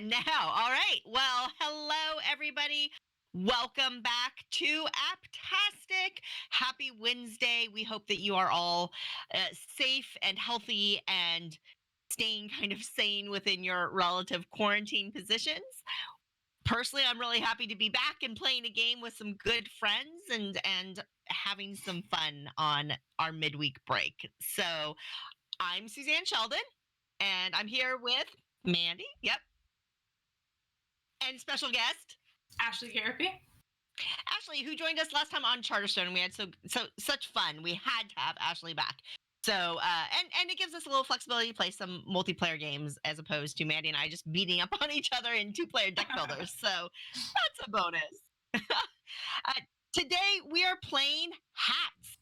Now, all right. Well, hello, everybody. Welcome back to Apptastic. Happy Wednesday. We hope that you are all safe and healthy and staying kind of sane within your relative quarantine positions. Personally, I'm really happy to be back and playing a game with some good friends and having some fun on our midweek break. So I'm Suzanne Sheldon, and I'm here with Mandi. Yep. And special guest Ashley Garapi. Ashley, who joined us last time on Charterstone. We had such fun. We had to have Ashley back. So and it gives us a little flexibility to play some multiplayer games as opposed to Mandi and I just beating up on each other in 2-player deck builders. So that's a bonus. Today we are playing Hats.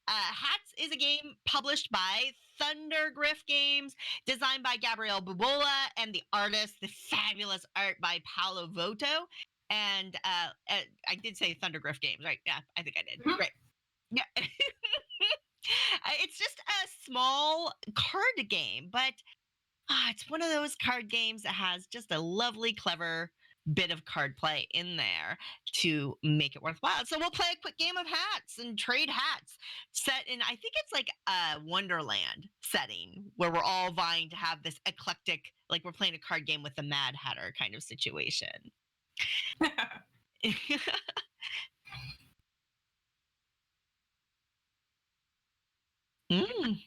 Hats is a game published by Thundergriff Games, designed by Gabriele Bubola, and the artist, the fabulous art by Paolo Voto. And I did say Thundergriff Games, right? Yeah, I think I did. Mm-hmm. Great. Yeah. It's just a small card game, but it's one of those card games that has just a lovely, clever bit of card play in there to make it worthwhile. So we'll play a quick game of hats and trade hats set in, I think it's like a Wonderland setting where we're all vying to have this eclectic, like we're playing a card game with the Mad Hatter kind of situation. Mm.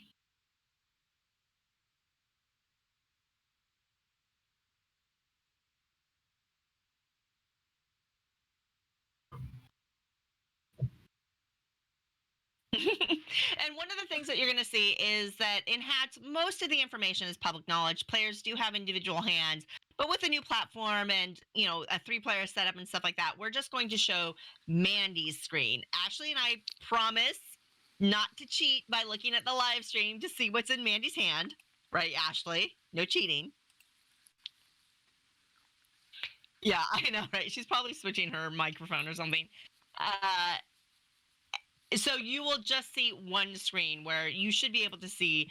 And one of the things that you're going to see is that in hats, most of the information is public knowledge. Players do have individual hands, but with a new platform and, you know, a 3-player setup and stuff like that, we're just going to show Mandi's screen. Ashley and I promise not to cheat by looking at the live stream to see what's in Mandi's hand. Right, Ashley? No cheating. Yeah, I know, right? She's probably switching her microphone or something. So you will just see one screen where you should be able to see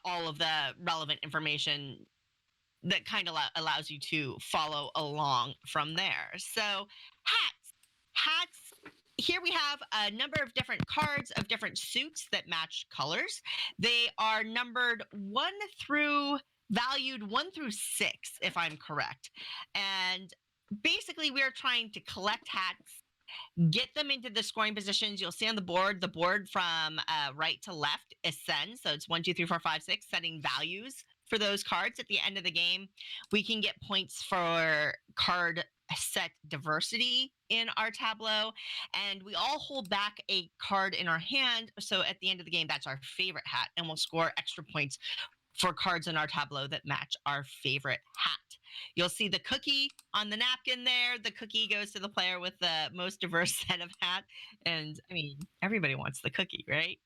all of the relevant information that kind of allows you to follow along from there. So hats. Here we have a number of different cards of different suits that match colors. They are numbered valued 1 through 6, if I'm correct. And basically we are trying to collect hats, get them into the scoring positions. You'll see on the board from right to left ascends. So it's 1, 2, 3, 4, 5, 6, setting values for those cards. At the end of the game, we can get points for card set diversity in our tableau. And we all hold back a card in our hand. So at the end of the game, that's our favorite hat. And we'll score extra points for cards in our tableau that match our favorite hat. You'll see the cookie on the napkin there. The cookie goes to the player with the most diverse set of hat. And I mean, everybody wants the cookie, right?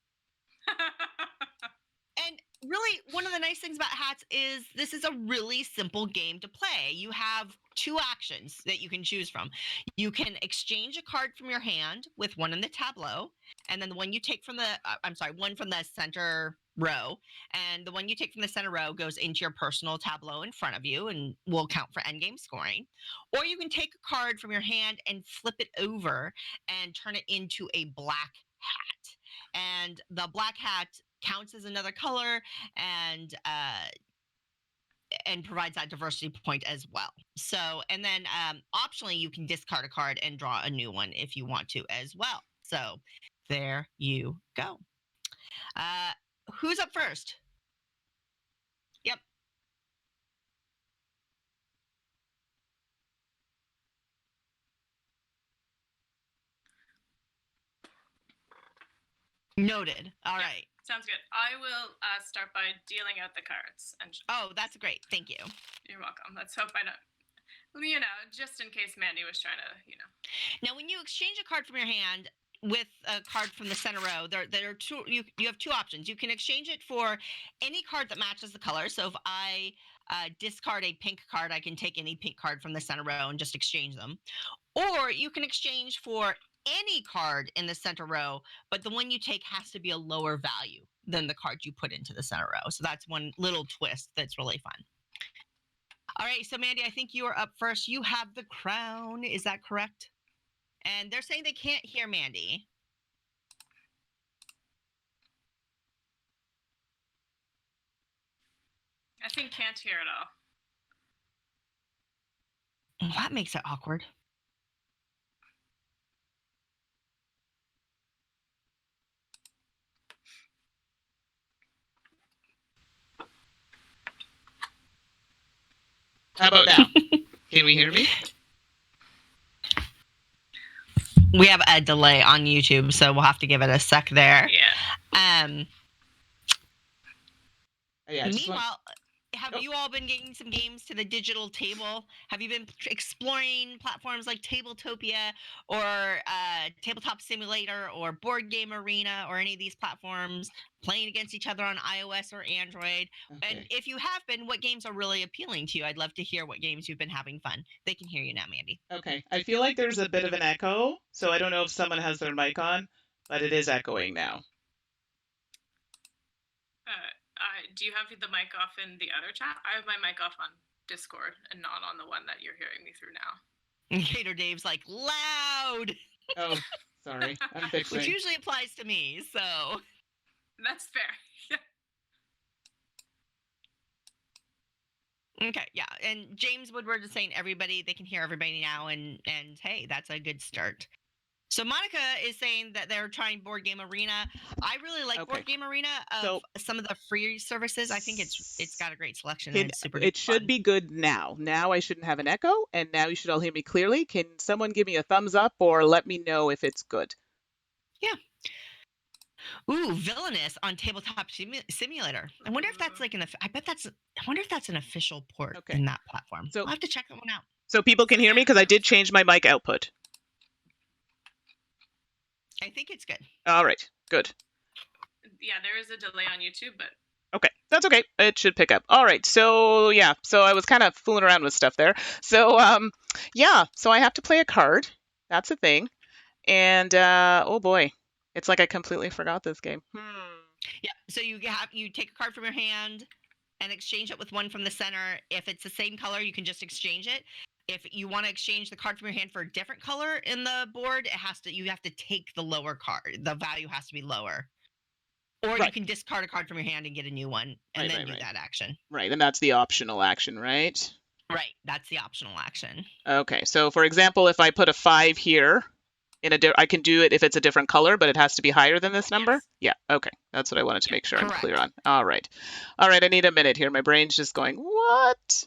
And really, one of the nice things about hats is this is a really simple game to play. You have 2 actions that you can choose from. You can exchange a card from your hand with one in the tableau, and then the one you take from one from the center row, and the one you take from the center row goes into your personal tableau in front of you and will count for endgame scoring. Or you can take a card from your hand and flip it over and turn it into a black hat. And the black hat counts as another color and provides that diversity point as well. So, and then optionally, you can discard a card and draw a new one if you want to as well. So there you go. Who's up first? Yep. Noted. All right. Sounds good. I will start by dealing out the cards. Oh, that's great. Thank you. You're welcome. Let's hope I don't, just in case Mandi was trying to, Now, when you exchange a card from your hand with a card from the center row, there are 2. You have 2 options. You can exchange it for any card that matches the color. So if I discard a pink card, I can take any pink card from the center row and just exchange them. Or you can exchange for any card in the center row, but the one you take has to be a lower value than the card you put into the center row. So that's one little twist that's really fun. All right, so Mandy, I think you are up first. You have the crown. Is that correct? And they're saying they can't hear Mandy. I think can't hear at all. Well, that makes it awkward. How about now? Can we hear me? We have a delay on YouTube, so we'll have to give it a sec there. Yeah. Yeah, Meanwhile, have you all been getting some games to the digital table? Have you been exploring platforms like Tabletopia or Tabletop Simulator or Board Game Arena or any of these platforms, playing against each other on iOS or Android? Okay. And if you have been, what games are really appealing to you? I'd love to hear what games you've been having fun. They can hear you now, Mandy. Okay. I feel like there's a bit of an echo, so I don't know if someone has their mic on, but it is echoing now. Do you have the mic off in the other chat? I have my mic off on Discord and not on the one that you're hearing me through now. And Gator Dave's like, loud! Oh, sorry. I'm fixing. Which usually applies to me, so... That's fair. Okay, yeah. And James Woodward is saying they can hear everybody now, and hey, that's a good start. So Monica is saying that they're trying Board Game Arena. I really like Board Game Arena of some of the free services. I think it's got a great selection and it's super good. It should be good now. Now I shouldn't have an echo, and now you should all hear me clearly. Can someone give me a thumbs up or let me know if it's good? Yeah. Ooh, Villainous on Tabletop Simulator. I wonder if that's like I wonder if that's an official port in that platform. So I'll have to check that one out. So people can hear me because I did change my mic output. I think it's good. All right, good. Yeah, there is a delay on YouTube, but... Okay, that's okay. It should pick up. All right, so yeah, so I was kind of fooling around with stuff there. So yeah, so I have to play a card. That's a thing. And oh boy, it's like I completely forgot this game. Yeah, so you take a card from your hand and exchange it with one from the center. If it's the same color, you can just exchange it. If you want to exchange the card from your hand for a different color in the board, you have to take the lower card. The value has to be lower. Or you can discard a card from your hand and get a new one and then do that action. Right, and that's the optional action, right? Right, that's the optional action. Okay, so for example, if I put a 5 here, I can do it if it's a different color, but it has to be higher than this number? Yes. Yeah, okay. That's what I wanted to make sure I'm clear on. All right. All right, I need a minute here. My brain's just going, what?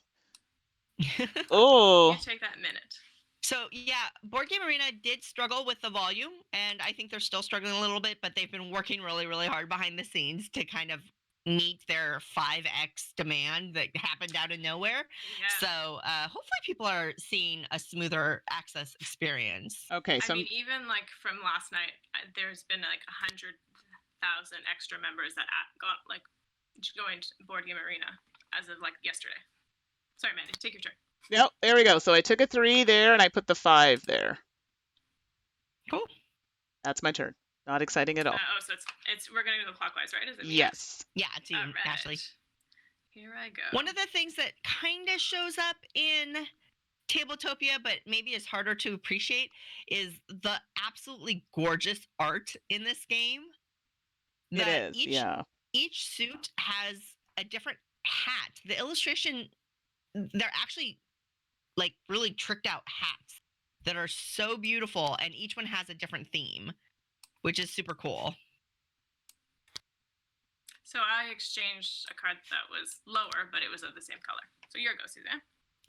Oh. You take that minute. So yeah, Board Game Arena did struggle with the volume, and I think they're still struggling a little bit, but they've been working really, really hard behind the scenes to kind of meet their 5x demand that happened out of nowhere. Yeah. So hopefully people are seeing a smoother access experience. Okay. So I mean, even like from last night, there's been like 100,000 extra members that got like joined Board Game Arena as of like yesterday. Sorry, Mandy, take your turn. Yep, there we go. So I took a 3 there and I put the 5 there. Cool. That's my turn. Not exciting at all. So we're gonna go clockwise, right? Is it? Yes. Yeah, it's you, Ashley. Here I go. One of the things that kind of shows up in Tabletopia, but maybe is harder to appreciate, is the absolutely gorgeous art in this game. It is, yeah. Each suit has a different hat. The illustration, they're actually like really tricked out hats that are so beautiful, and each one has a different theme, which is super cool. So I exchanged a card that was lower, but it was of the same color. So your go, Suzanne.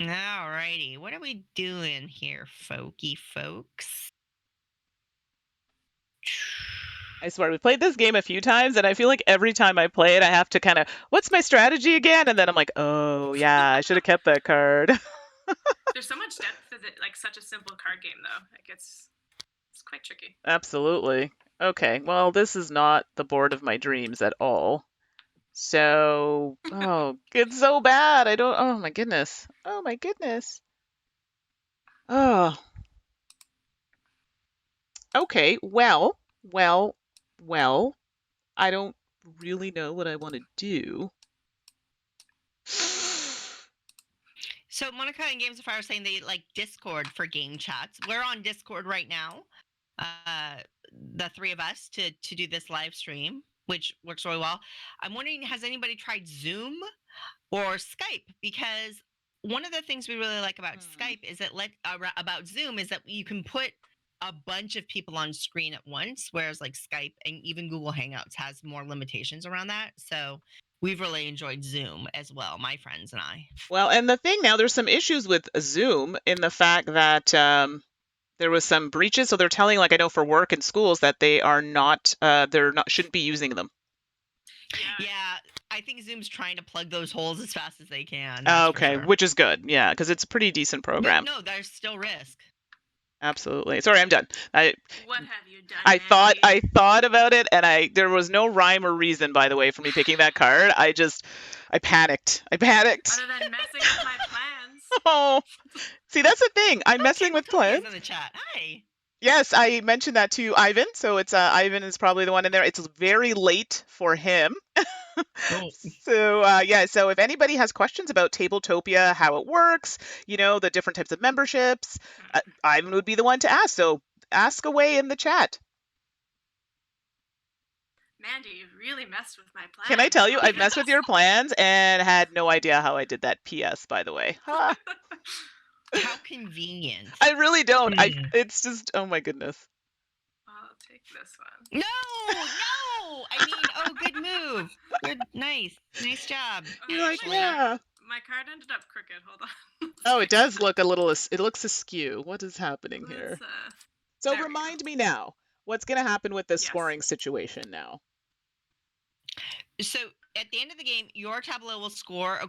All righty. What are we doing here, folks? I swear, we played this game a few times, and I feel like every time I play it, I have to kind of, what's my strategy again? And then I'm like, oh, yeah, I should have kept that card. There's so much depth to it, like such a simple card game, though. Like it's quite tricky. Absolutely. Okay, well, this is not the board of my dreams at all. So, oh, it's so bad. Oh my goodness. Oh my goodness. Oh. Okay, well, I don't really know what I want to do. So Monica and Games of Fire are saying they like Discord for game chats. We're on Discord right now, the three of us to do this live stream, which works really well. I'm wondering, has anybody tried Zoom or Skype? Because one of the things we really like about Skype is that about Zoom is that you can put a bunch of people on screen at once, whereas like Skype and even Google Hangouts has more limitations around that. So we've really enjoyed Zoom as well, my friends and I. Well, and the thing now, there's some issues with Zoom in the fact that there was some breaches. So they're telling, like I know for work and schools, that they're not shouldn't be using them. Yeah, I think Zoom's trying to plug those holes as fast as they can. Okay, which is good. Yeah, because it's a pretty decent program. No, there's still risk. Absolutely. Sorry, I'm done. What have you done? I thought about it, and there was no rhyme or reason, by the way, for me picking that card. I panicked. Other than messing with my plans. Oh, see, that's the thing. I'm messing with plans. In the chat. Hi. Yes, I mentioned that to Ivan. So it's Ivan is probably the one in there. It's very late for him. Oh. So so if anybody has questions about Tabletopia, how it works, the different types of memberships, Ivan would be the one to ask. So ask away in the chat. Mandy, you've really messed with my plans. Can I tell you, I've messed with your plans and had no idea how I did that. PS, by the way. How convenient. I really don't. It's just, oh my goodness. I'll take this one. No. I mean, good move. Good, nice job. You're like, yeah. My card ended up crooked. Hold on. Oh, it does look it looks askew. What is happening here? So remind me now, what's going to happen with this scoring situation now? So at the end of the game, your tableau will score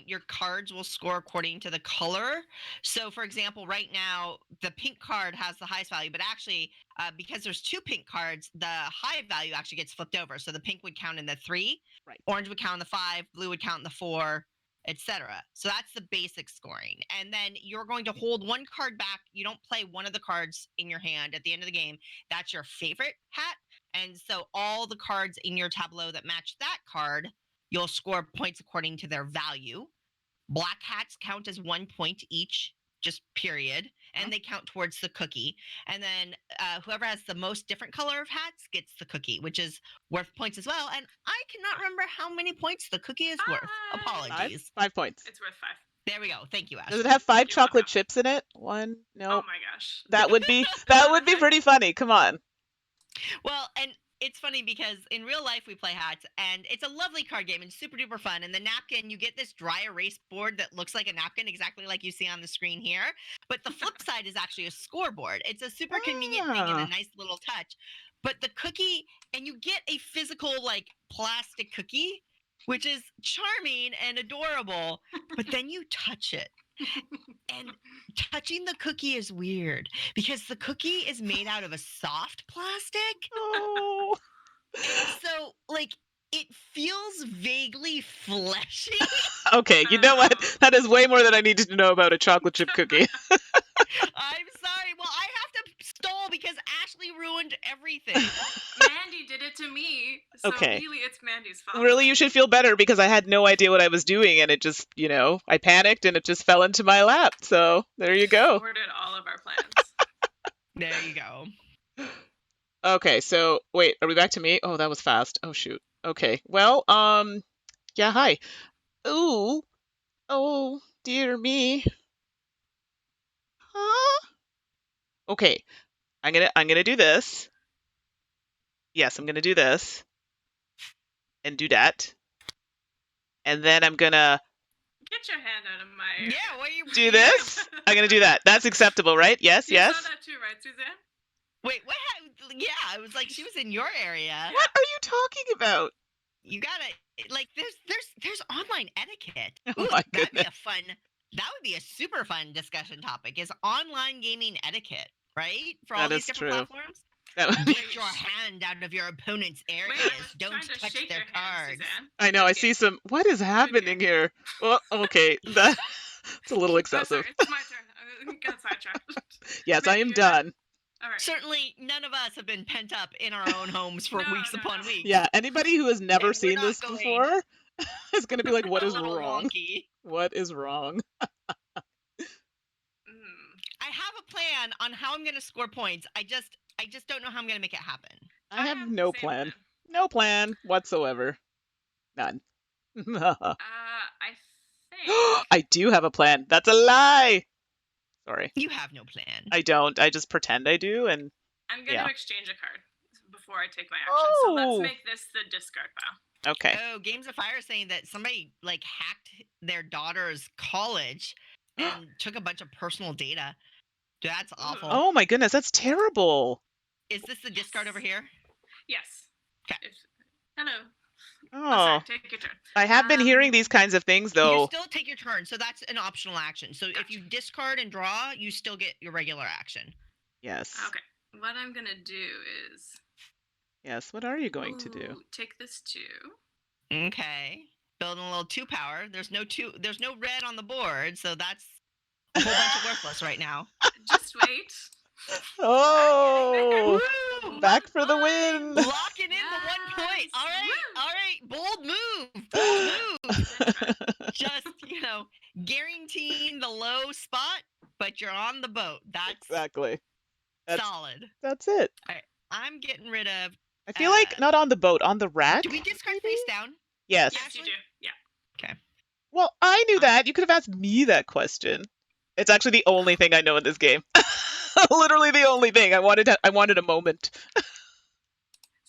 your cards will score according to the color. So for example, right now, the pink card has the highest value, but actually, because there's two pink cards, the high value actually gets flipped over. So the pink would count in the 3, right. Orange would count in the 5, blue would count in the 4, etc. So that's the basic scoring. And then you're going to hold one card back. You don't play one of the cards in your hand at the end of the game. That's your favorite hat. And so all the cards in your tableau that match that card, you'll score points according to their value. Black hats count as 1 point each, just period. And they count towards the cookie. And then whoever has the most different color of hats gets the cookie, which is worth points as well. And I cannot remember how many points the cookie is worth. Apologies. 5 points. It's worth 5. There we go. Thank you, Ash. Does it have 5 chocolate chips in it? 1? No. Oh my gosh. That would be pretty funny. Come on. Well, and it's funny because in real life we play hats, and it's a lovely card game and super duper fun. And the napkin, you get this dry erase board that looks like a napkin, exactly like you see on the screen here. But the flip side is actually a scoreboard. It's a super convenient thing and a nice little touch. But the cookie, and you get a physical like plastic cookie, which is charming and adorable. But then you touch it. And touching the cookie is weird because the cookie is made out of a soft plastic. Oh. And so, like, it feels vaguely fleshy. Okay, you know what? That is way more than I needed to know about a chocolate chip cookie. I'm sorry. Well, I have to stall because Ashley ruined everything. Mandy did it to me. So Okay. really, it's Mandy's fault. Really, you should feel better because I had no idea what I was doing and it just, I panicked and it just fell into my lap. So there you go. Thwarted all of our plans. There you go. Okay, so wait, are we back to me? Oh, that was fast. Oh, shoot. Okay, well, yeah, hi. Ooh, oh, dear me. Huh? Okay, I'm gonna do this. Yes, I'm gonna do this. And do that. And then I'm gonna Get your hand out of my... Yeah, what are you do this. I'm gonna do that. That's acceptable, right? Yes, You yes. saw that too, right, Suzanne? Wait, what? Yeah, it was like she was in your area. What are you talking about? You gotta like there's online etiquette. Oh Ooh, my that'd be goodness. that would be a super fun discussion topic. Is online gaming etiquette, right? For all That these is different true. platforms. That would be- Get your hand out of your opponent's Wait, areas. I was Don't trying to touch shake their your hand, cards. Suzanne. I know. I see some. What is happening here? Well, okay, that's a little Oh, excessive. sorry, it's my turn. Got sidetracked. Yes, I am Mandy, you're done. All right. Certainly, none of us have been pent up in our own homes for No, weeks no, upon no. weeks. Yeah, anybody who has never we're seen not this going. before is going to be like, "What A is little wrong? wonky. What is wrong?" plan on how I'm going to score points. I just don't know how I'm going to make it happen. I have have no the same plan. No plan whatsoever. None. I think. I do have a plan. That's a lie. Sorry. You have no plan. I don't. I just pretend I do, and I'm going yeah. to exchange a card before I take my action. So Oh. let's make this the discard pile. okay. Oh, Games of Fire is saying that somebody like hacked their daughter's college and took a bunch of personal data. That's awful. Oh my goodness, that's terrible. Is this the discard over here? Yes. 'Kay. Hello. Oh, sorry, take your turn. I have been hearing these kinds of things You though. still take your turn, so that's an optional action. So if you discard and draw, you still get your regular action. Yes. Okay. What I'm going to do is. Yes. What are you going to do? Take this 2. Okay. Building a little 2 power. There's no red on the board, so that's a whole bunch of worthless right now. Just wait. Oh, Woo! back for the win. Locking in the 1 point. All right. Bold move. Just, guaranteeing the low spot, but you're on the boat. That's Exactly. solid. That's it. I'm getting rid of. I feel like not on the boat, on the rack. Do we discard maybe? face down? Yes. Yes, you do. Yeah. Okay. Well, I knew that. You could have asked me that question. It's actually the only thing I know in this game. Literally the only thing. I wanted a moment.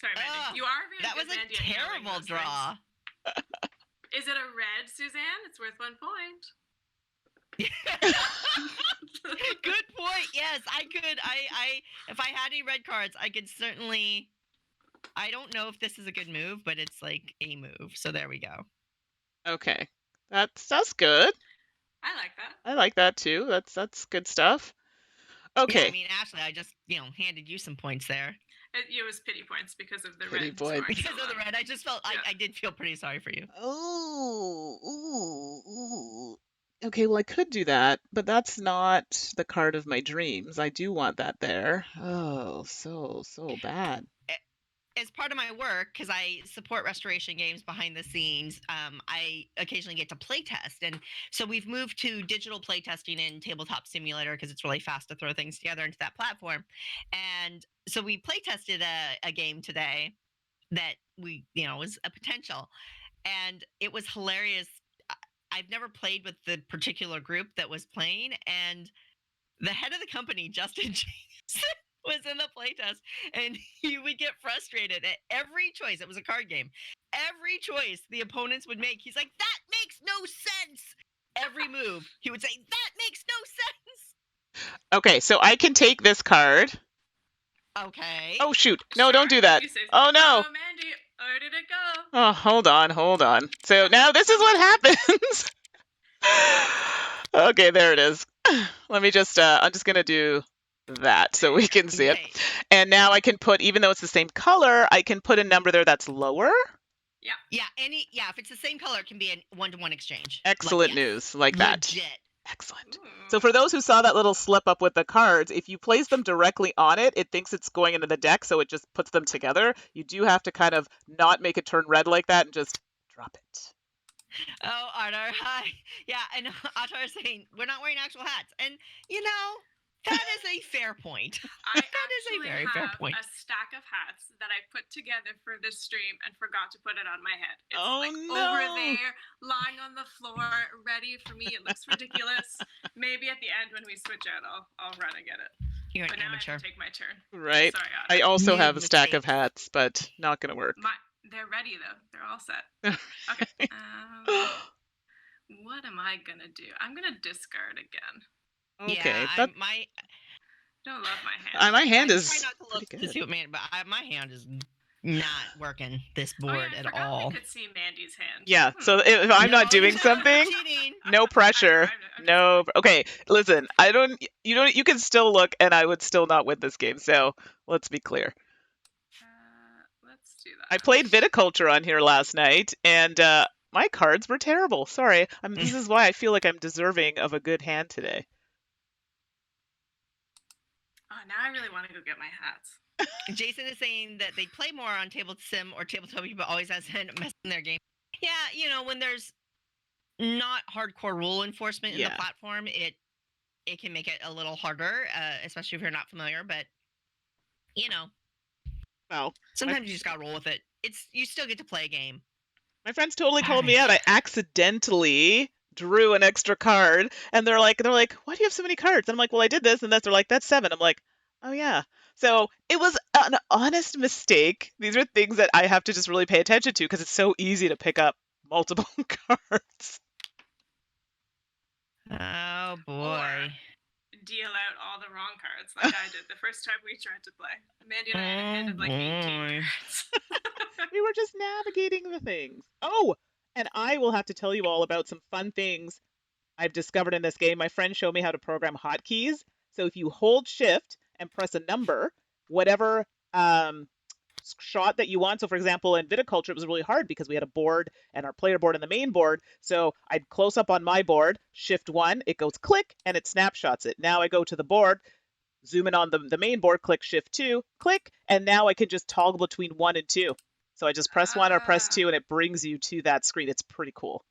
Sorry, Mandy. You are very That good, was a Mandy, at nailing terrible those draw. things. Is it a red, Suzanne? It's worth 1 point. Good point. Yes, I could. I if I had any red cards, I could certainly. I don't know if this is a good move, but it's like a move. So there we go. Okay. That's good. I like that. I like that too. That's good stuff. Okay. Yeah, I mean, Ashley, I just handed you some points there. It was pity points because of the Pity red. points. scoring so Because of the low. red, I just felt Yeah. I did feel pretty sorry for you. Ooh. Okay, well I could do that, but that's not the card of my dreams. I do want that there. Oh, so bad. As part of my work, because I support restoration games behind the scenes, I occasionally get to play test. And so we've moved to digital play testing in Tabletop Simulator because it's really fast to throw things together into that platform. And so we play tested a game today that was a potential. And it was hilarious. I've never played with the particular group that was playing. And the head of the company, Justin James, was in the playtest, and he would get frustrated at every choice. It was a card game. Every choice the opponents would make, he's like, "That makes no sense." Every move, he would say, "That makes no sense." Okay, so I can take this card. Okay. Oh shoot. No, Sure, don't do that. you say so. Oh no. Oh, Mandy, where did it go? Oh, hold on. So now this is what happens. Okay, there it is. Let me just I'm just going to do that so we can see it. Okay. And now I can put, even though it's the same color, I can put a number there that's lower. Yeah, if it's the same color, it can be a 1-to-1 exchange. Excellent yes, news, like that. legit. Excellent. Ooh. So for those who saw that little slip up with the cards, if you place them directly on it, it thinks it's going into the deck, so it just puts them together. You do have to kind of not make it turn red like that and just drop it. Oh, Arthur, hi. Yeah, and Arthur is saying, we're not wearing actual hats. And, that is a fair point. I That is a actually very fair have point. a stack of hats that I put together for this stream and forgot to put it on my head. It's Oh, over no. there, lying on the floor, ready for me. It looks ridiculous. Maybe at the end when we switch out, I'll run and get it. You're But an now I amateur. have to take my turn. Right. Sorry, I Otter. also have a Huge stack of mistake. hats, but not going to work. They're ready though. They're all set. Okay. What am I gonna do? I'm gonna discard again. Okay. Yeah, that, my Don't love my hand. my hand I is try not to look pretty to good. see what my hand is not working this Oh, yeah, board I at forgot all. We could see Mandy's hand. Yeah, so if I'm No, not doing you're something, cheating. no pressure. I'm No. Okay, listen. You can still look and I would still not win this game. So, let's be clear. Let's do that. I played viticulture on here last night and my cards were terrible. Sorry. This is why I feel like I'm deserving of a good hand today. Oh, now I really want to go get my hats. Jason is saying that they play more on Table Sim or Tabletopia, but always has end up messing their game. Yeah, when there's not hardcore rule enforcement in Yeah. the platform, it it can make it a little harder, especially if you're not familiar. But you know, Wow. sometimes you just gotta roll with it. You still get to play a game. My friends totally All called me out. right. I accidentally drew an extra card, and they're like, why do you have so many cards? And I'm like, well, I did this and this. They're like, that's 7. I'm like, oh yeah. So it was an honest mistake. These are things that I have to just really pay attention to because it's so easy to pick up multiple cards. Oh boy. Deal out all the wrong cards like I did the first time we tried to play. Mandy and I handed like 18 cards. We were just navigating the things. Oh, and I will have to tell you all about some fun things I've discovered in this game. My friend showed me how to program hotkeys. So if you hold shift and press a number, whatever shot that you want. So for example, in viticulture, it was really hard because we had a board and our player board and the main board. So I'd close up on my board, shift 1, it goes click, and it snapshots it. Now I go to the board, zoom in on the main board, click shift 2, click, and now I can just toggle between 1 and 2. So I just press 1 or press 2, and it brings you to that screen. It's pretty cool.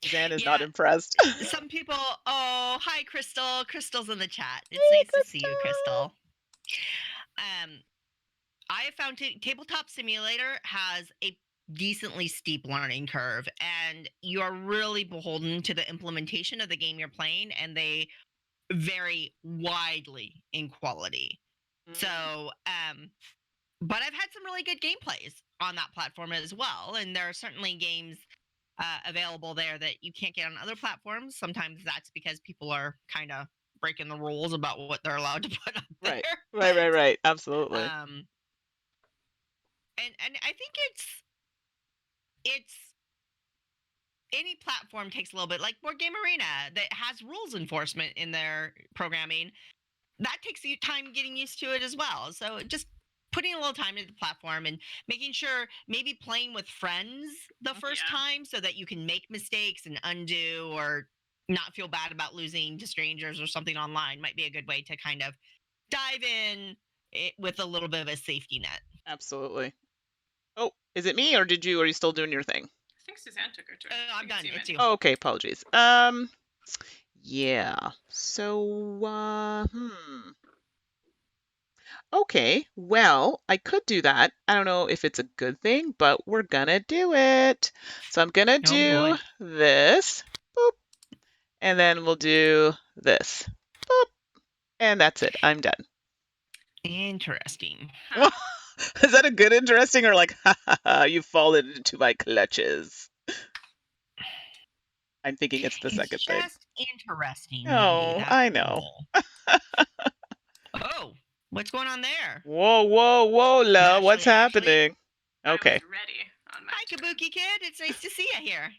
Suzanne is not impressed. Some people. Oh, hi, Crystal. Crystal's in the chat. It's Hey, nice to see you, Crystal. I have found Tabletop Simulator has a decently steep learning curve, and you are really beholden to the implementation of the game you're playing, and they vary widely in quality. So, but I've had some really good gameplays on that platform as well, and there are certainly games available there that you can't get on other platforms. Sometimes that's because people are kind of breaking the rules about what they're allowed to put up there. Right. Absolutely. And I think it's any platform takes a little bit, like Board Game Arena that has rules enforcement in their programming. That takes you time getting used to it as well. So just putting a little time into the platform and making sure, maybe playing with friends the first time so that you can make mistakes and undo or not feel bad about losing to strangers or something online might be a good way to kind of dive in with a little bit of a safety net. Absolutely. Oh, is it me or are you still doing your thing? I think Suzanne took her turn. I'm done. It's you. Oh, okay, apologies. Yeah. So, Okay, well, I could do that. I don't know if it's a good thing, but we're gonna do it. So I'm gonna do this, boop, and then we'll do this, boop, and that's it. I'm done. Interesting. Is that a good interesting or like, ha ha ha, you've fallen into my clutches? I'm thinking it's the second thing. It's just interesting. Oh, Mandy, I know. Oh, what's going on there? Whoa, La, what's happening? Okay. I was ready on my Hi, Kabuki Kid. It's nice to see you here.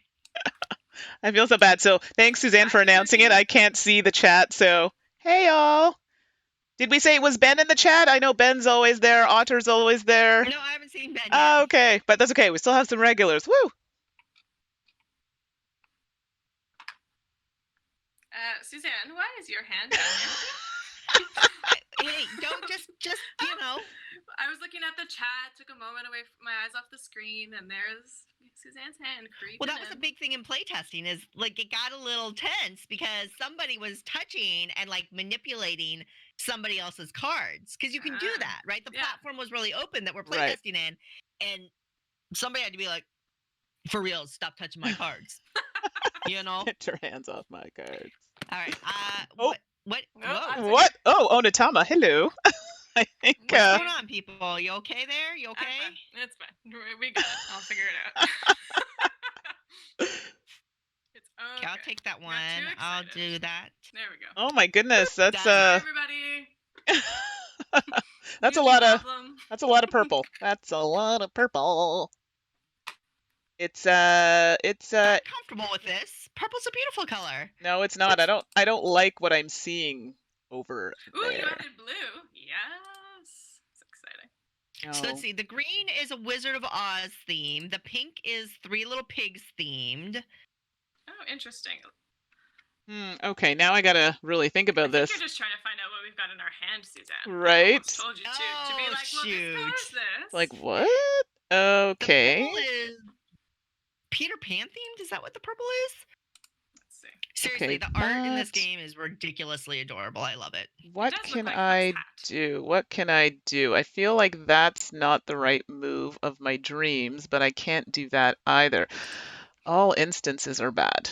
I feel so bad. So thanks, Suzanne, for announcing it. I can't see the chat, so hey, y'all. Did we say it was Ben in the chat? I know Ben's always there. Otter's always there. No, I haven't seen Ben yet. Oh, okay. But that's okay. We still have some regulars. Woo! Suzanne, why is your hand down Hey, don't just you know. I was looking at the chat, took a moment away from my eyes off the screen, and there's Suzanne's hand creeping. Well, that was a big thing in playtesting, is like it got a little tense because somebody was touching and like manipulating somebody else's cards, because you can do that, right? The platform was really open that we're playtesting in, and somebody had to be like, for real, stop touching my cards. You know? Get your hands off my cards. All right. Oh. What? Whoa. What? Oh, Onatama, hello. I think. What's going on, people? You okay there? You okay? It's fine. We got it. I'll figure it out. It's okay. Okay, I'll take that one. I'll do that. There we go. Oh my goodness, that's Sorry, everybody. That's a lot of purple. That's a lot of purple. It's I'm comfortable with this. Purple's a beautiful color. No, it's not. I don't like what I'm seeing over there. Ooh, you added blue. Yes. It's exciting. No. So let's see. The green is a Wizard of Oz theme. The pink is Three Little Pigs themed. Oh, interesting. Okay, now I gotta really think about this. You're just trying to find out what we've got in our hand, Suzanne. Right? I told you to be like, well, this covers this. Like what? Okay. The purple is Peter Pan themed. Is that what the purple is? Seriously, Okay, the art in this but game is ridiculously adorable. I love it. what does look can like Huck's I hat. do? What can I do? I feel like that's not the right move of my dreams, but I can't do that either. All instances are bad.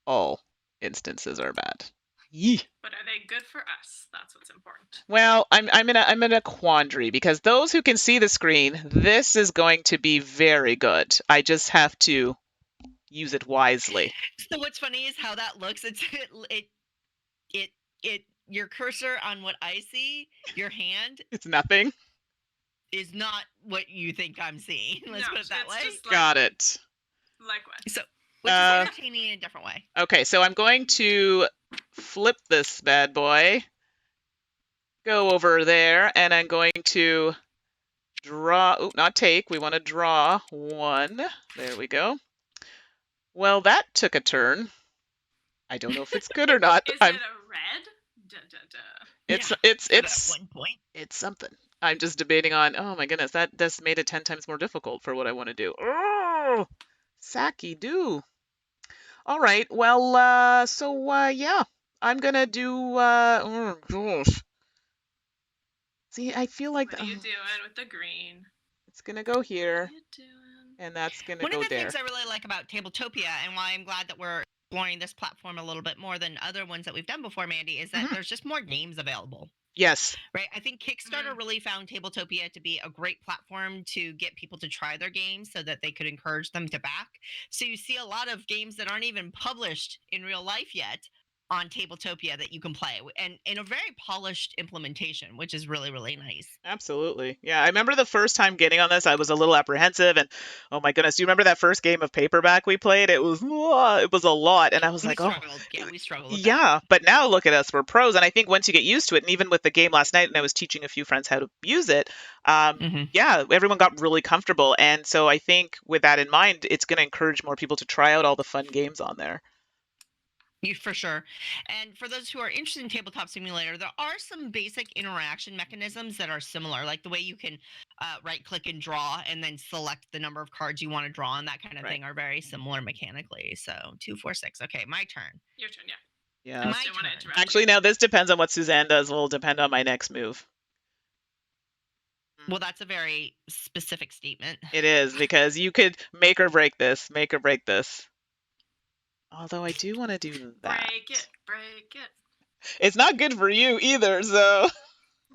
All instances are bad. Yee. But are they good for us? That's what's important. Well, I'm in a quandary because those who can see the screen, this is going to be very good. I just have to use it wisely. So what's funny is how that looks. It your cursor on what I see, your hand It's nothing. is not what you think I'm seeing. Let's No, put it that it's way. just Got it. Likewise. So, which is entertaining in a different way. Okay, so I'm going to flip this bad boy, go over there, and I'm going to draw. Oh, not take. We want to draw one. There we go. Well, that took a turn. I don't know if it's good or not. Is it a red? Duh, duh, duh. It's at one point. it's something. I'm just debating on. Oh my goodness, that just made it 10 times more difficult for what I want to do. Oh, Saki do. All right. Well, yeah, I'm gonna do. Oh gosh. See, I feel like What are you doing with the green? it's gonna go What here, are you doing? and that's gonna One go of the there. things I really like about Tabletopia and why I'm glad that we're exploring this platform a little bit more than other ones that we've done before, Mandy, is that there's just more games available. Yes. Right. I think Kickstarter really found Tabletopia to be a great platform to get people to try their games so that they could encourage them to back. So you see a lot of games that aren't even published in real life yet on Tabletopia that you can play, and in a very polished implementation, which is really, really nice. Absolutely. Yeah, I remember the first time getting on this, I was a little apprehensive, and oh my goodness, do you remember that first game of paperback we played? It was a lot, and I was like, oh, We struggled with that. yeah. But now look at us, we're pros, and I think once you get used to it, and even with the game last night, and I was teaching a few friends how to use it, yeah, everyone got really comfortable, and so I think with that in mind, it's going to encourage more people to try out all the fun games on there. For sure. And for those who are interested in Tabletop Simulator, there are some basic interaction mechanisms that are similar, like the way you can right click and draw and then select the number of cards you want to draw and that kind of thing are very similar mechanically. So 2, 4, 6. Okay, my turn. Your turn, yeah. Yeah. My Don't wanna turn. interrupt. Actually, now this depends on what Suzanne does. Will depend on my next move. Well, that's a very specific statement. It is, because you could make or break this. Make or break this. Although I do want to do that. Break it, break it. It's not good for you either, so.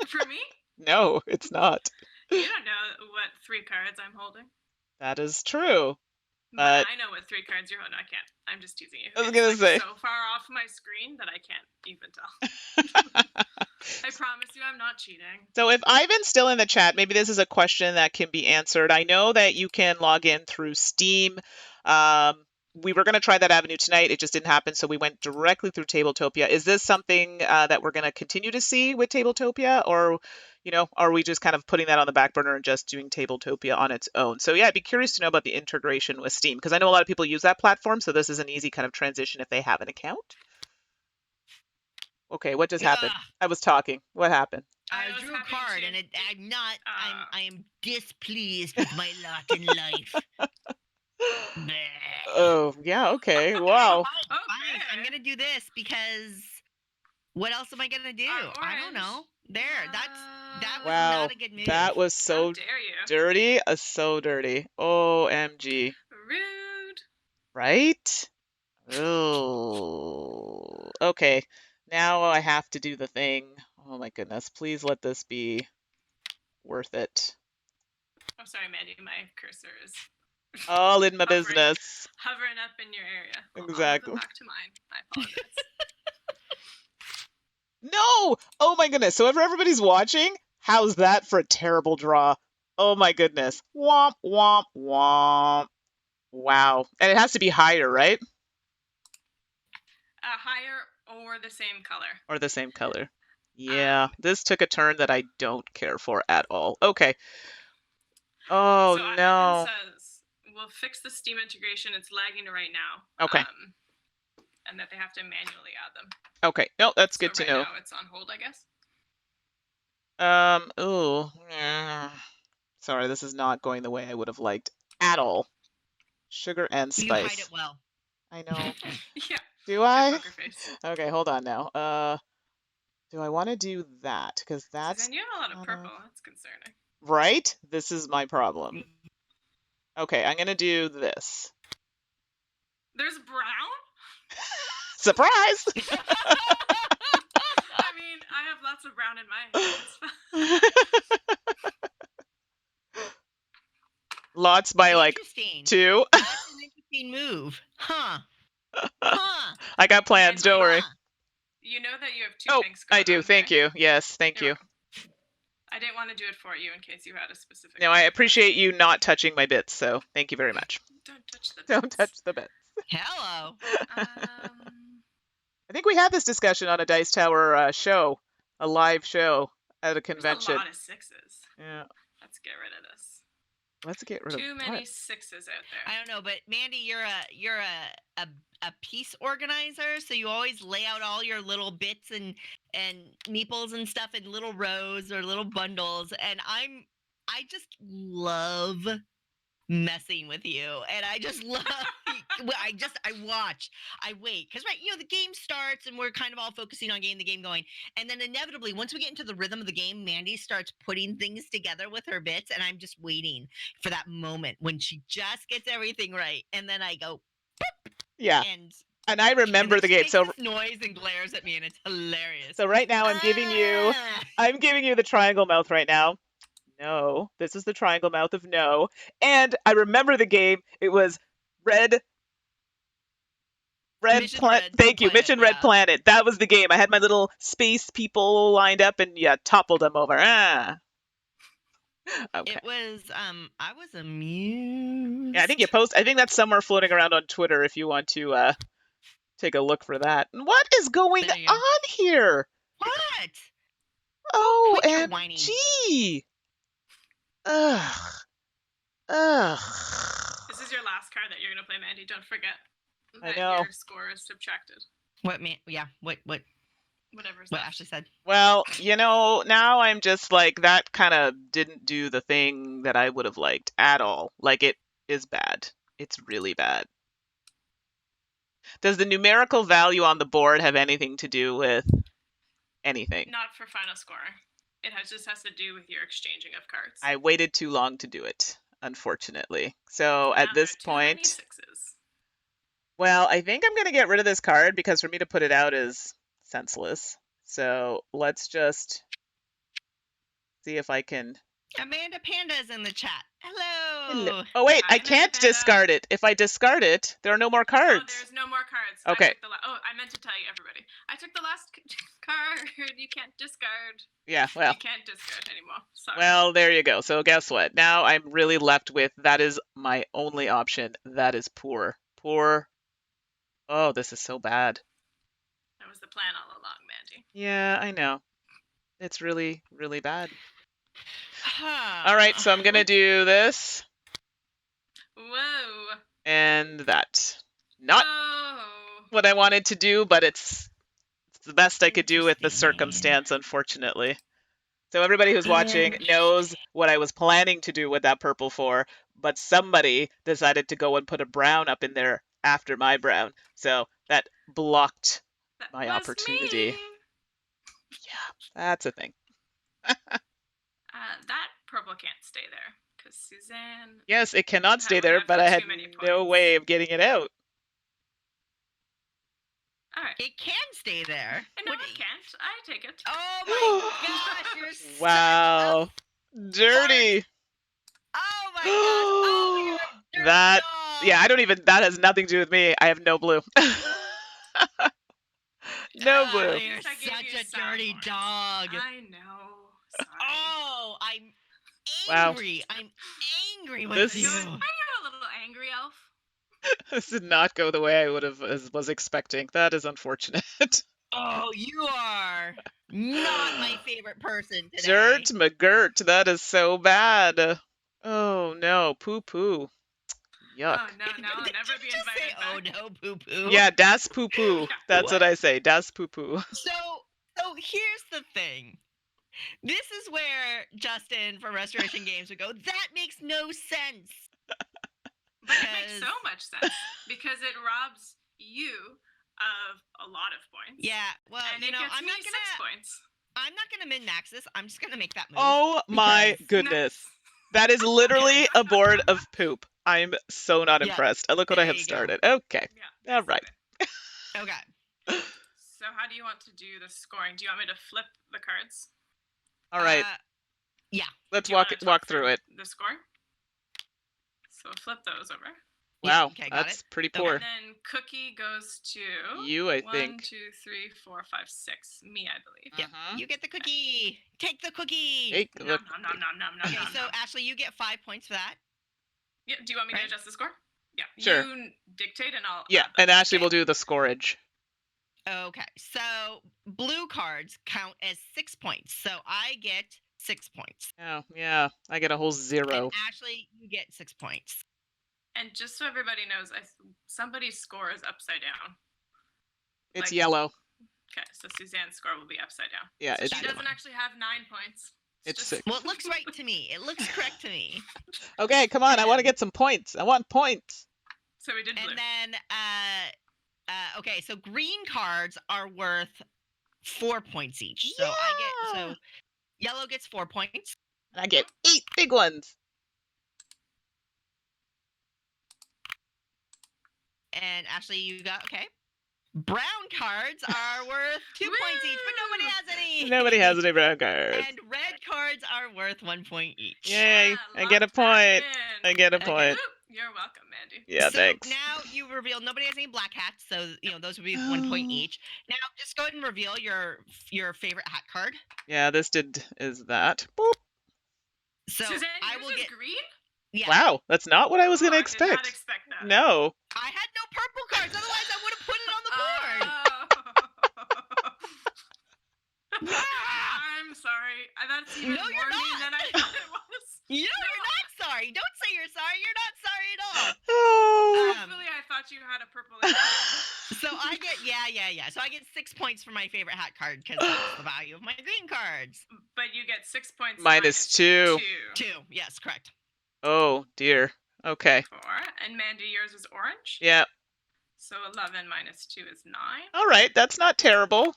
For me? No, it's not. You don't know what 3 cards I'm holding. That is true. But I know what 3 cards you're holding. I can't. I'm just teasing you. I was gonna say. So far off my screen that I can't even tell. I promise you I'm not cheating. So if Ivan's still in the chat, maybe this is a question that can be answered. I know that you can log in through Steam. We were going to try that avenue tonight. It just didn't happen, so we went directly through Tabletopia. Is this something that we're going to continue to see with Tabletopia, or, are we just kind of putting that on the back burner and just doing Tabletopia on its own? So yeah, I'd be curious to know about the integration with Steam, because I know a lot of people use that platform, so this is an easy kind of transition if they have an account. Okay, what just happened? I was talking. What happened? I drew a card, and I am displeased with my lot in life. Oh, yeah, okay. Wow. Fine. I'm gonna do this because what else am I gonna do? I don't know. There, that was Wow, not a good move. that was so How dare you? dirty. So dirty. OMG. Rude. Right? Oh. Okay. Now I have to do the thing. Oh my goodness. Please let this be worth it. Oh, sorry, Mandy. My cursor is All in my Hovering. business. hovering up in your area. Hold on, Exactly. I'll go back to mine. I apologize. No! Oh my goodness. So if everybody's watching, how's that for a terrible draw? Oh my goodness. Womp, womp, womp. Wow. And it has to be higher, right? Higher or the same color. Or the same color. Yeah, this took a turn that I don't care for at all. Okay. Oh, So no. Ivan says, we'll fix the Steam integration. It's lagging right now. Okay. And that they have to manually add them. Okay. No, that's good So to know. right now it's on hold, I guess. Ooh. Sorry, this is not going the way I would have liked at all. Sugar and spice. You hide it well. I know. Yeah. Do Good I? poker face. Okay, hold on now. Do I want to do that? Because that's Suzanne, you have a lot of kind purple. That's concerning. right. This is my problem. Okay, I'm gonna do this. There's brown? Surprise! I mean, I have lots of brown in my hand. Lots by like Interesting. 2. That's an interesting move. Huh. Huh. I got plans. Don't worry. You know that you have 2 Oh, pinks going I do. on, Thank right? you. Yes, thank You're you. welcome. I didn't want to do it for you in case you had a specific. No, I appreciate you not touching my bits. So thank you very much. Don't touch the. Don't bits. touch the bits. Hello. I think we had this discussion on a Dice Tower show, a live show at a convention. There's a lot of 6s. Yeah. Let's get rid of this. Let's get rid of Too many what? 6s out there. I don't know, but Mandy, you're a piece organizer, so you always lay out all your little bits and meeples and stuff in little rows or little bundles, and I just love messing with you, and I just love I watch, I wait, because right, the game starts and we're kind of all focusing on getting the game going, and then inevitably once we get into the rhythm of the game, Mandy starts putting things together with her bits, and I'm just waiting for that moment when she just gets everything right, and then I go Yeah. and I remember then the she game. makes So this noise and glares at me, and it's hilarious. so right now I'm giving you the triangle mouth right now. No, this is the triangle mouth of no. And I remember the game. It was Red Mission Red Thank you, Planet, Mission Red yeah. Planet. That was the game. I had my little space people lined up and toppled them over. Ah. Okay. It was I was amused. Yeah, I think I think that's somewhere floating around on Twitter if you want to take a look for that. What is going There you go. on here? What? Oh, quit your whining. OMG. Ugh. Ugh. This is your last card that you're gonna play, Mandy. Don't forget I that know. your score is subtracted. What man? Yeah. What Whatever's what left. Ashley said. Well, now I'm just like, that kind of didn't do the thing that I would have liked at all. Like, it is bad. It's really bad. Does the numerical value on the board have anything to do with anything? Not for final score. It just has to do with your exchanging of cards. I waited too long to do it, unfortunately. So at Now this there are too many point, 6s. well, I think I'm going to get rid of this card because for me to put it out is senseless. So let's just see if I can. Amanda Panda is in the chat. Hello. Oh wait, Hi, I can't Amanda. discard it. If I discard it, there are no more Oh, cards. there's no more cards. Okay. I meant to tell you, everybody. I took the last card. You can't discard. Yeah, well. You can't discard anymore. Sorry. Well, there you go. So guess what? Now I'm really left with, that is my only option. That is poor. Poor. Oh, this is so bad. That was the plan all along, Mandy. Yeah, I know. It's really, really bad. All right, so I'm going to do this. Whoa. And that. Not Whoa. what I wanted to do, but it's the best I could do with the Interesting. circumstance, unfortunately. So everybody who's watching knows what I was planning to do with that purple for, but somebody decided to go and put a brown up in there after my brown. So that blocked That my was opportunity. me. Yeah, that's a thing. That purple can't stay there because Suzanne. Yes, it cannot stay would there, have but for I too had many no points. way of getting it out. All right. It can stay there. No, What- it can't. I take it. Oh my gosh, you're such Wow. Dirty. Oh my gosh. Oh, you're a dirty That- dog. Yeah, that has nothing to do with me. I have no blue. No Oh, blue. At you're least I gave such you a some dirty points. dog. I know. Sorry. Oh, I'm Wow. angry. I'm angry with This you. is- You're a little angry elf. This did not go the way I was expecting. That is unfortunate. Oh, you are not my favorite person today. Dirt McGirt, that is so bad. Oh no, poo poo. Yuck. Oh no, now I'll Did never you be just say, invited back. oh no, poo poo? Yeah, das poo poo. Yeah. That's what I say. Das poo poo. So here's the thing. This is where Justin from Restoration Games would go, that makes no sense. But it makes Because- so much sense because it robs you of a lot of points. Yeah, well, And you it know, gets I'm me not 6 gonna points. min-max this. I'm just gonna make that move. Oh my because- goodness. Nice. That is literally a board of poop. I'm so not Yeah, impressed. Look what I there have you go. started. Okay. Yeah. All right. Okay. So how do you want to do the scoring? Do you want me to flip the cards? All right. Yeah. Let's Do you wanna walk talk through it. The score. So flip those over. Yeah, Wow. okay, got That's it. pretty Okay. poor. And then Cookie goes to You, I 1, think. 2, 3, 4, 5, 6. Me, I believe. Yep. Mhm. You get the cookie. Take the cookie. Take the Nom, nom, nom, nom, nom, nom, Okay, nom, so nom. Ashley, you get 5 points for that. Yeah, do you want me Right. to adjust the score? Yeah. Sure. You dictate and I'll Yeah, add them. and Ashley Okay. will do the scoreage. Okay, so blue cards count as 6 points. So I get 6 points. Oh, yeah. I get a whole 0. And Ashley, you get 6 points. And just so everybody knows, somebody's score is upside down. It's like- yellow. Okay, so Suzanne's score will be upside down. Yeah, So it's she yellow. doesn't actually have 9 points. It's just- 6. Well, it looks right to me. It looks correct to me. Okay, come on. I want to And- get some points. I want points. So we did blue. And then, okay, so green cards are worth 4 points each. So Yeah. yellow gets 4 points. And I get 8 big ones. And Ashley, you got, okay. Brown cards are worth 2 points each, but nobody has any. Nobody has any brown cards. And red cards are worth 1 point each. Yay. Yeah, I get a lock that point. in. I get a Okay. point. Woo, you're welcome, Mandy. Yeah, so thanks. now you reveal nobody has any black hats, so those would be 1 point Oh. each. Now just go ahead and reveal your favorite hat card. Yeah, this is that. Boop. So Suzanne, I yours will is get green? yeah. Wow, that's not what I was Oh, going to I did not expect. expect that. No. I had no purple cards, otherwise I would have put it on the board. I'm sorry. That's even No, more you're mean not. than I thought it was. You're not sorry. Don't say you're sorry. You're not sorry at all. Oh. Truthfully, I thought you had a purple. and So I get yeah. So I get 6 points for my favorite hat card because that's the value of my green cards. but you get 6 points. Minus 2. 2. Yes, correct. Oh, dear. Okay. 4. And Mandy, yours is orange. Yeah. So 11 minus 2 is 9. All right. That's not terrible.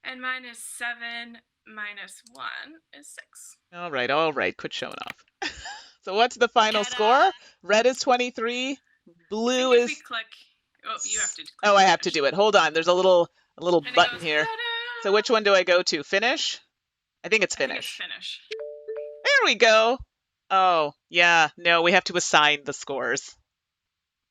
And minus 7 minus 1 is 6. All right. All right. Quit showing off. So what's the final Ta-da! score? Red is 23. Blue If is... we click. Oh, you have to. Click Oh, I have to do it. Hold on. There's a little And it button goes, here. "Ta-da!" So which one do I go to? Finish? I think it's I think it's finish. finish. There we go. Oh, yeah. No, we have to assign the scores.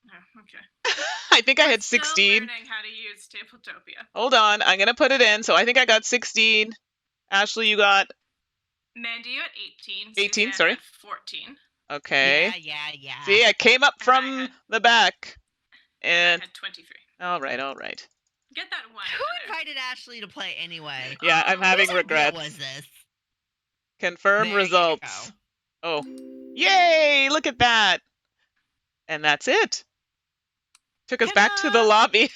Oh, okay. I think I had Still 16. learning how to use Tabletopia. Hold on. I'm going to put it in. So I think I got 16. Ashley, you got... Mandy, you had 18. 18, Suzanne sorry. had 14. Okay. Yeah. See, I came up And I from had- the back. And And I had 23. all right, all right. Get that one. Who over there. invited Ashley to play anyway? Yeah, I'm Oh, having Whose idea regrets. was this? Confirm There you results. go. Oh, yay! Look at that. And that's it. Took us back to the Ta-da! lobby.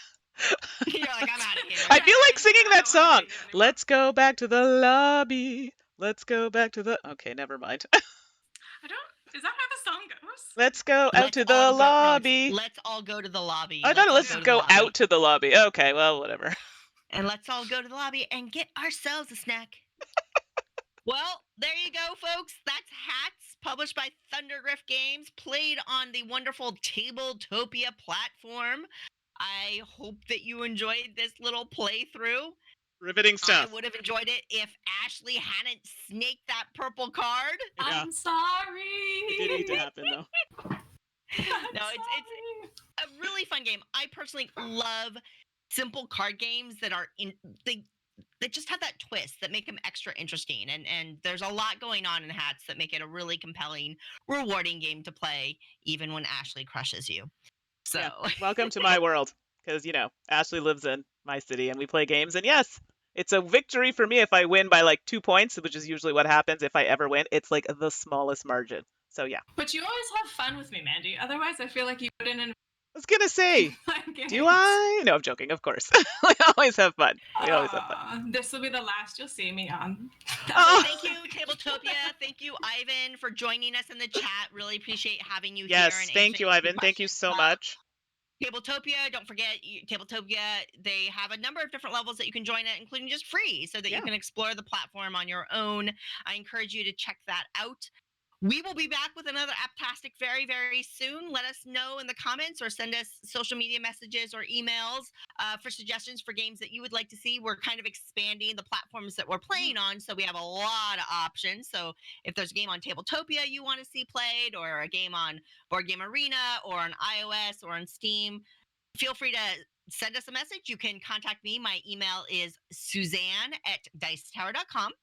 You're like, I'm out of here. I feel like singing I that don't wanna song. be here anymore. Let's go back to the lobby. Let's go back to the... Okay, never mind. I don't. Is that how the song goes? Let's go out Let's to the all go- no, it's, lobby. let's all go to the lobby. I thought all let's to the go lobby. out to the lobby. Okay, well, whatever. And let's all go to the lobby and get ourselves a snack. Well, there you go, folks. That's Hats, published by Thundergriff Games, played on the wonderful Tabletopia platform. I hope that you enjoyed this little playthrough. Riveting stuff. I would have enjoyed it if Ashley hadn't snaked that purple card. Yeah. I'm sorry. It did need to happen, though. No, it's a really fun game. I personally love simple card games that are they just have that twist that make them extra interesting. And there's a lot going on in Hats that make it a really compelling, rewarding game to play, even when Ashley crushes you. So Yeah. Welcome to my world. Because, Ashley lives in my city and we play games. And yes, it's a victory for me if I win by like 2 points, which is usually what happens if I ever win. It's like the smallest margin. So yeah. But you always have fun with me, Mandy. Otherwise, I feel like you wouldn't invite I was going to say, me to games. do I? No, I'm joking, of course. We always have fun. We always have fun. Aw, this will be the last you'll see me on. Oh. thank you, Tabletopia. Thank you, Ivan, for joining us in the chat. Really appreciate having you here. Yes, and thank you, answering Ivan. Thank you questions so about much. Tabletopia, don't forget Tabletopia. They have a number of different levels that you can join at, including just free, so that you Yeah. can explore the platform on your own. I encourage you to check that out. We will be back with another Apptastic very, very soon. Let us know in the comments or send us social media messages or emails for suggestions for games that you would like to see. We're kind of expanding the platforms that we're playing on, so we have a lot of options. So if there's a game on Tabletopia you want to see played, or a game on Board Game Arena, or on iOS, or on Steam, feel free to send us a message. You can contact me. My email is Suzanne@dicetower.com.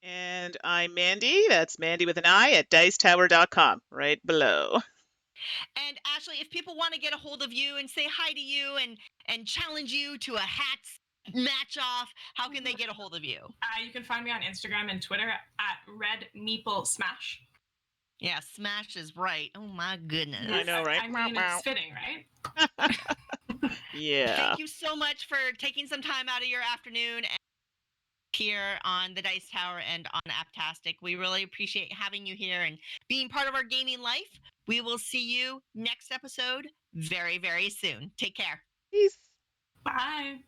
And I'm Mandy. That's Mandy with an I at dicetower.com, right below. And Ashley, if people want to get a hold of you and say hi to you and challenge you to a hats match off, how can they get a hold of you? You can find me on Instagram and Twitter at Red Meeple Smash. Yeah, Smash is right. Oh my goodness. I know, right? I mean, it's fitting, right? Yeah. Thank you so much for taking some time out of your afternoon and here on the Dice Tower and on Apptastic. We really appreciate having you here and being part of our gaming life. We will see you next episode very, very soon. Take care. Peace. Bye.